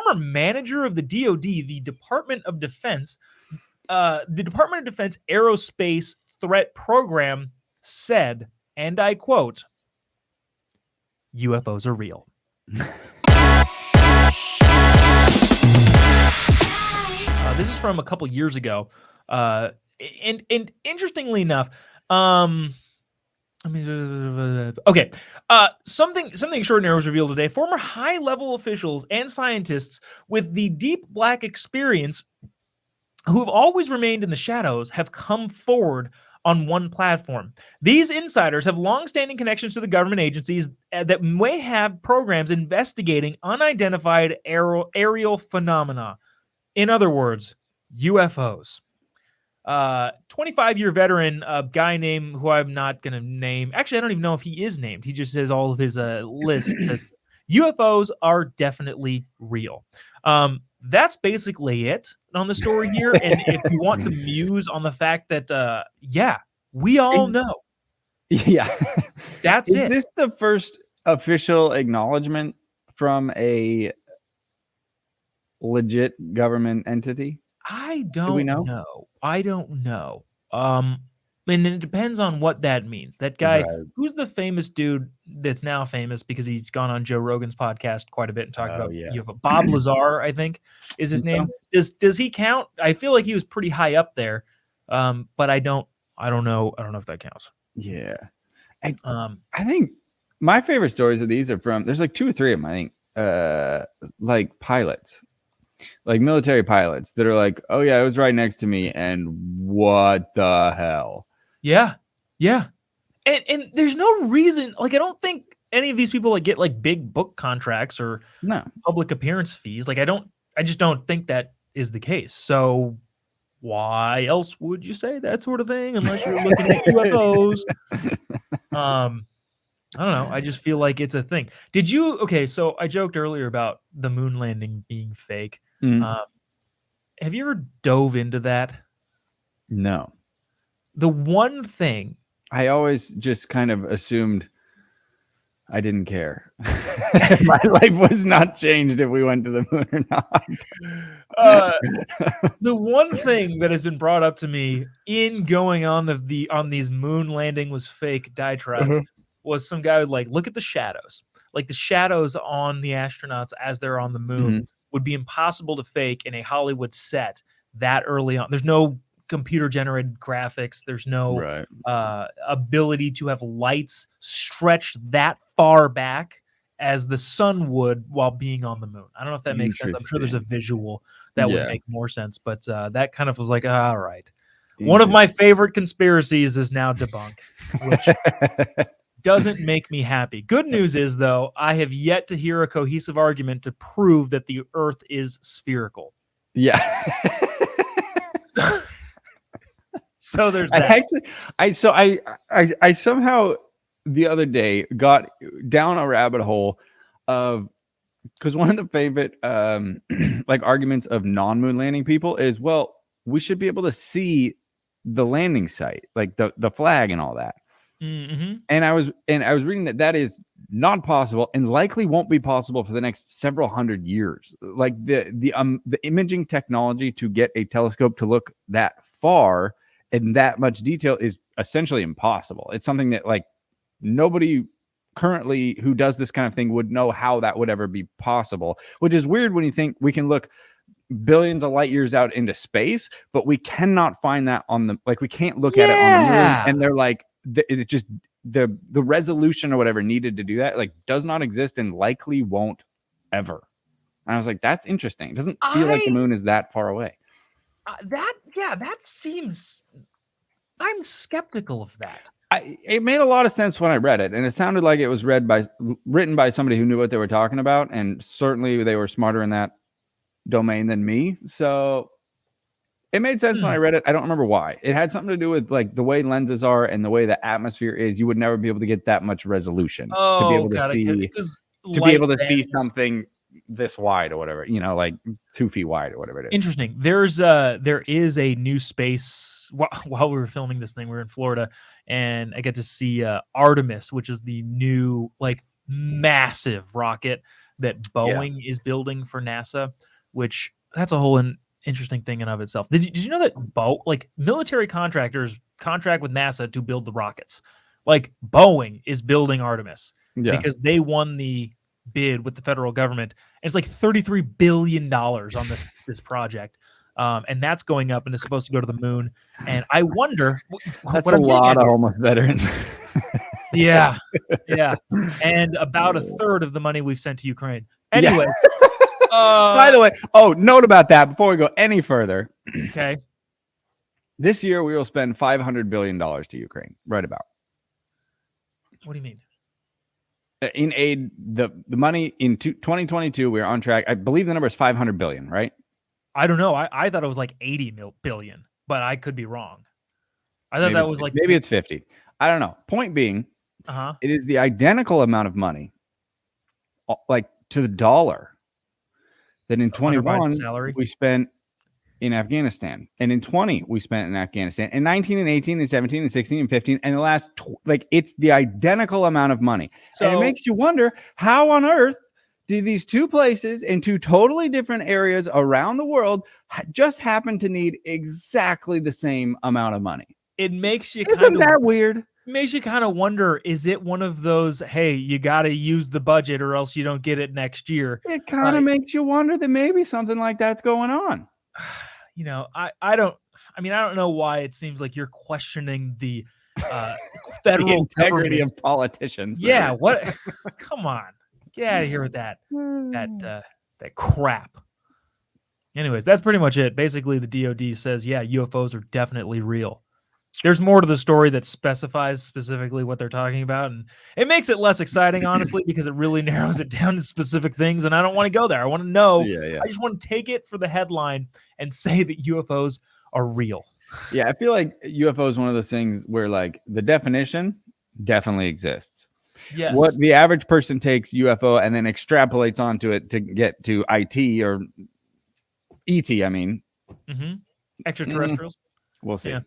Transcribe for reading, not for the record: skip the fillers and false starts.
former manager of the DoD, the Department of Defense Aerospace Threat Program said, and I quote, UFOs are real. This is from a couple years ago. And interestingly enough, okay. Something extraordinary was revealed today. Former high-level officials and scientists with the deep black experience who have always remained in the shadows have come forward on one platform. These insiders have long-standing connections to the government agencies that may have programs investigating unidentified aerial phenomena. In other words, UFOs. 25-year veteran, a guy named, who I'm not going to name. Actually, I don't even know if he is named. He just says all of his list says UFOs are definitely real. That's basically it on the story here. And if you want to muse on the fact that, yeah, we all know. Yeah. That's it. Is this the first official acknowledgement from a legit government entity? I don't know. I don't know. And it depends on what that means. That guy, who's the famous dude that's now famous because he's gone on Joe Rogan's podcast quite a bit and talked about UFO. Bob Lazar, I think, is his name. Does he count? I feel like he was pretty high up there, but I don't know. I don't know if that counts. Yeah, I think my favorite stories of these are from. There's like 2 or 3 of them. I think, like pilots. Like military pilots that are like, oh yeah, it was right next to me, and what the hell? Yeah. And there's no reason. Like, I don't think any of these people like get like big book contracts or public appearance fees. Like, I just don't think that is the case. So why else would you say that sort of thing unless you're looking at UFOs? I don't know. I just feel like it's a thing. So I joked earlier about the moon landing being fake. Have you ever dove into that? No. The one thing I always just kind of assumed I didn't care. My life was not changed if we went to the moon or not. The one thing that has been brought up to me in going on these moon landing was fake diatribes was some guy would like, look at the shadows. Like the shadows on the astronauts as they're on the moon would be impossible to fake in a Hollywood set that early on. There's no computer generated graphics. There's no ability to have lights stretched that far back as the sun would while being on the moon. I don't know if that makes sense. I'm sure there's a visual that would make more sense, but that kind of was like, all right. One of my favorite conspiracies is now debunked, which doesn't make me happy. Good news is, though, I have yet to hear a cohesive argument to prove that the Earth is spherical. Yeah. So there's that. I somehow the other day got down a rabbit hole of, because one of the favorite like arguments of non-moon landing people is, well, we should be able to see the landing site, like the flag and all that. And I was reading that is not possible and likely won't be possible for the next several hundred years. Like the imaging technology to get a telescope to look that far in that much detail is essentially impossible. It's something that like nobody currently who does this kind of thing would know how that would ever be possible, which is weird when you think we can look billions of light years out into space, but we cannot find that on the, like we can't look at it on the moon, and they're like, it just the resolution or whatever needed to do that like does not exist and likely won't ever. And I was like, that's interesting. It doesn't feel like the moon is that far away. That seems, I'm skeptical of that. It made a lot of sense when I read it, and it sounded like it was written by somebody who knew what they were talking about, and certainly they were smarter in that domain than me. So it made sense when I read it. I don't remember why. It had something to do with like the way lenses are and the way the atmosphere is. You would never be able to get that much resolution to be able to see something this wide or whatever, you know, like 2 feet wide or whatever it is. Interesting. There is a new space. While we were filming this thing, we were in Florida, and I get to see Artemis, which is the new like massive rocket that Boeing is building for NASA, which that's a whole interesting thing in of itself. Did you know that military contractors contract with NASA to build the rockets? Like Boeing is building Artemis because they won the bid with the federal government. And it's like $33 billion on this project. And that's going up and is supposed to go to the moon. And I wonder, that's a lot of homeless veterans. Yeah. And about a third of the money we've sent to Ukraine. Anyways. By the way, note about that before we go any further. Okay. This year we will spend $500 billion to Ukraine. Right about. What do you mean? In aid, the money in 2022, we're on track. I believe the number is 500 billion, right? I don't know. I thought it was like 80 billion, but I could be wrong. I thought that was like maybe it's 50. I don't know. Point being, it is the identical amount of money, like to the dollar, that in 21 we spent in Afghanistan, and in 20 we spent in Afghanistan, and 19 and 18 and 17 and 16 and 15, and the last it's the identical amount of money. So and it makes you wonder, how on earth do these two places in two totally different areas around the world just happen to need exactly the same amount of money? It makes you Isn't that weird? Makes you kind of wonder, is it one of those, hey, you got to use the budget or else you don't get it next year? It kind of makes you wonder that maybe something like that's going on. You know, I don't know why it seems like you're questioning the federal the integrity of politicians. Yeah, what? Come on, get out of here with that crap. Anyways, that's pretty much it. Basically, the DoD says, yeah, UFOs are definitely real. There's more to the story that specifies specifically what they're talking about, and it makes it less exciting, honestly, because it really narrows it down to specific things, and I don't want to go there. I want to know. I just want to take it for the headline and say that UFOs are real. Yeah, I feel like UFO is one of those things where, like, the definition definitely exists. Yes. What the average person takes UFO and then extrapolates onto it to get to IT or ET, I mean. Extraterrestrials. We'll see. Yeah.